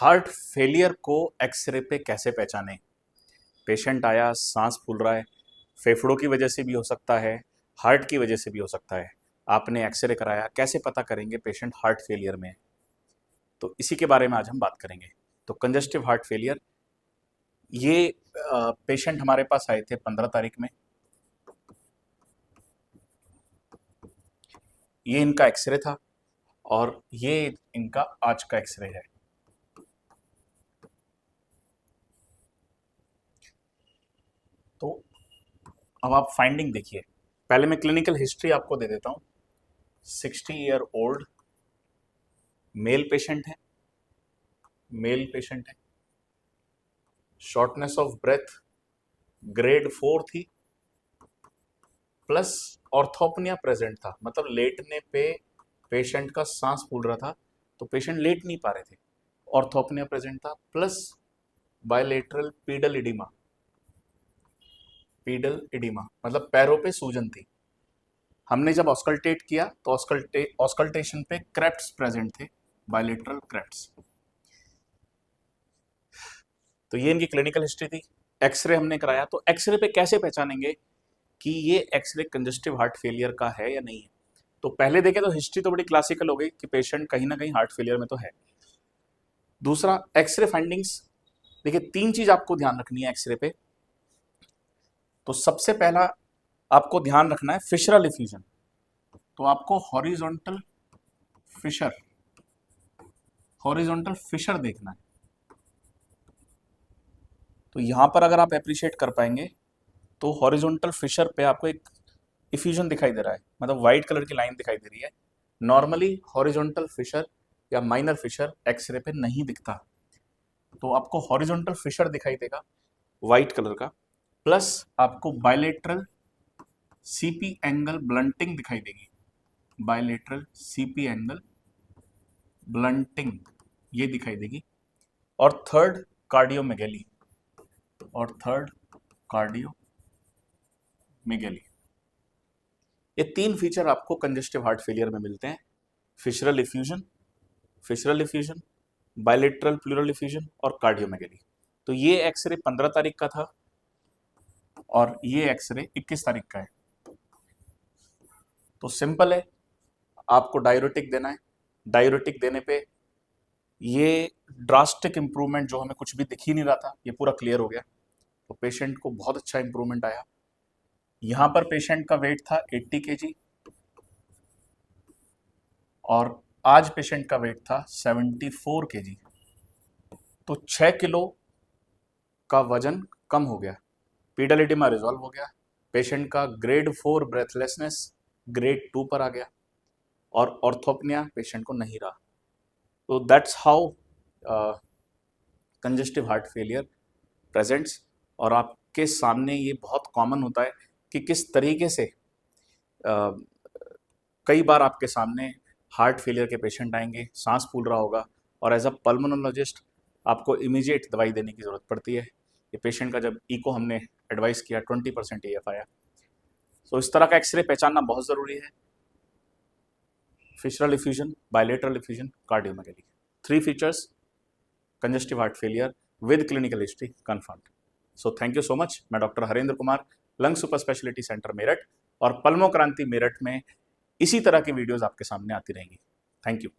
Heart failure को x ray पे कैसे पहचानें। पेशेंट आया, सांस फूल रहा है, फेफड़ों की वजह से भी हो सकता है, हार्ट की वजह से भी हो सकता है। आपने एक्सरे कराया, कैसे पता करेंगे पेशेंट हार्ट फेलियर में है? तो इसी के बारे में आज हम बात करेंगे। तो कंजस्टिव हार्ट फेलियर, ये पेशेंट हमारे पास आए थे 15 तारीख में। ये इनका एक्सरे था और ये इनका आज का एक्सरे है। तो अब आप फाइंडिंग देखिए। पहले मैं क्लिनिकल हिस्ट्री आपको दे देता हूँ। 60 ईयर ओल्ड मेल पेशेंट है। मेल पेशेंट है। शॉर्टनेस ऑफ ब्रेथ ग्रेड 4 थी, प्लस ऑर्थोपनिया प्रेजेंट था। मतलब लेटने पे पेशेंट का सांस फूल रहा था, तो पेशेंट लेट नहीं पा रहे थे। ऑर्थोपनिया प्रेजेंट था, plus bilateral pedal oedema. Pedal oedema मतलब पैरों पे सूजन थी। हमने जब ऑस्कल्टेट किया तो ऑस्कल्टेशन पे क्रेप्ट्स प्रेजेंट थे, बायलेटरल क्रेप्ट्स। तो ये इनकी क्लिनिकल हिस्ट्री थी। एक्सरे हमने कराया, तो एक्सरे पे कैसे पहचानेंगे कि ये एक्सरे कंजस्टिव हार्ट फेलियर का है या नहीं है? तो पहले देखें तो हिस्ट्री तो बड़ी क्लासिकल हो गई कि पेशेंट कहीं ना कहीं हार्ट फेलियर में तो है। दूसरा, एक्सरे फाइंडिंग्स। देखिए, 3 चीज आपको ध्यान रखनी है एक्सरे पे। तो सबसे पहला आपको ध्यान रखना है फिशरल इफ्यूजन। तो आपको फिशर हॉरिजॉन्टल फिशर देखना है। तो यहां पर अगर आप अप्रिशिएट कर पाएंगे तो हॉरिजॉन्टल फिशर पे आपको एक इफ्यूजन दिखाई दे रहा है, मतलब व्हाइट कलर की लाइन दिखाई दे रही है। नॉर्मली हॉरिजॉन्टल फिशर या माइनर फिशर एक्सरे पे नहीं दिखता, तो आपको हॉरिजॉन्टल फिशर दिखाई देगा व्हाइट कलर का, प्लस आपको बायलेटरल सीपी एंगल ब्लंटिंग दिखाई देगी। बायलेटरल सीपी एंगल ब्लंटिंग ये दिखाई देगी। और थर्ड, कार्डियोमेगेली। ये 3 फीचर आपको कंजेस्टिव हार्ट फेलियर में मिलते हैं। फिशरल इफ्यूजन, बायलेटरल प्लूरल इफ्यूजन और कार्डियोमेगेली। तो ये एक्सरे 15 तारीख का था और ये एक्सरे 21 तारीख का है। तो सिंपल है, आपको डायूरेटिक देना है। डायूरेटिक देने पे ये ड्रास्टिक इंप्रूवमेंट, जो हमें कुछ भी दिख ही नहीं रहा था, ये पूरा क्लियर हो गया। तो पेशेंट को बहुत अच्छा इंप्रूवमेंट आया। यहाँ पर पेशेंट का वेट था 80 kg और आज पेशेंट का वेट था 74 kg। तो 6 किलो का वजन कम हो गया। पीडल एडिमा रिजॉल्व हो गया। पेशेंट का ग्रेड 4 ब्रेथलेसनेस ग्रेड 2 पर आ गया और ऑर्थोपनिया पेशेंट को नहीं रहा। तो that's how congestive heart failure presents. और आपके सामने ये बहुत कॉमन होता है कि किस तरीके से कई बार आपके सामने हार्ट फेलियर के पेशेंट आएंगे, सांस फूल रहा होगा और एज अ पल्मोनोलॉजिस्ट आपको इमीडिएट दवाई देने की ज़रूरत पड़ती है। ये पेशेंट का जब इको हमने एडवाइस किया 20% AF आया। तो इस तरह का एक्सरे पहचानना बहुत ज़रूरी है। Fissural effusion, bilateral effusion, cardiomegaly, 3 features congestive heart failure with clinical history confirmed. So thank you so much. मैं doctor Harendra Kumar, lung super speciality centre Meerut और पल्मो क्रांति मेरठ में इसी तरह की वीडियोस आपके सामने आती रहेंगी। Thank you.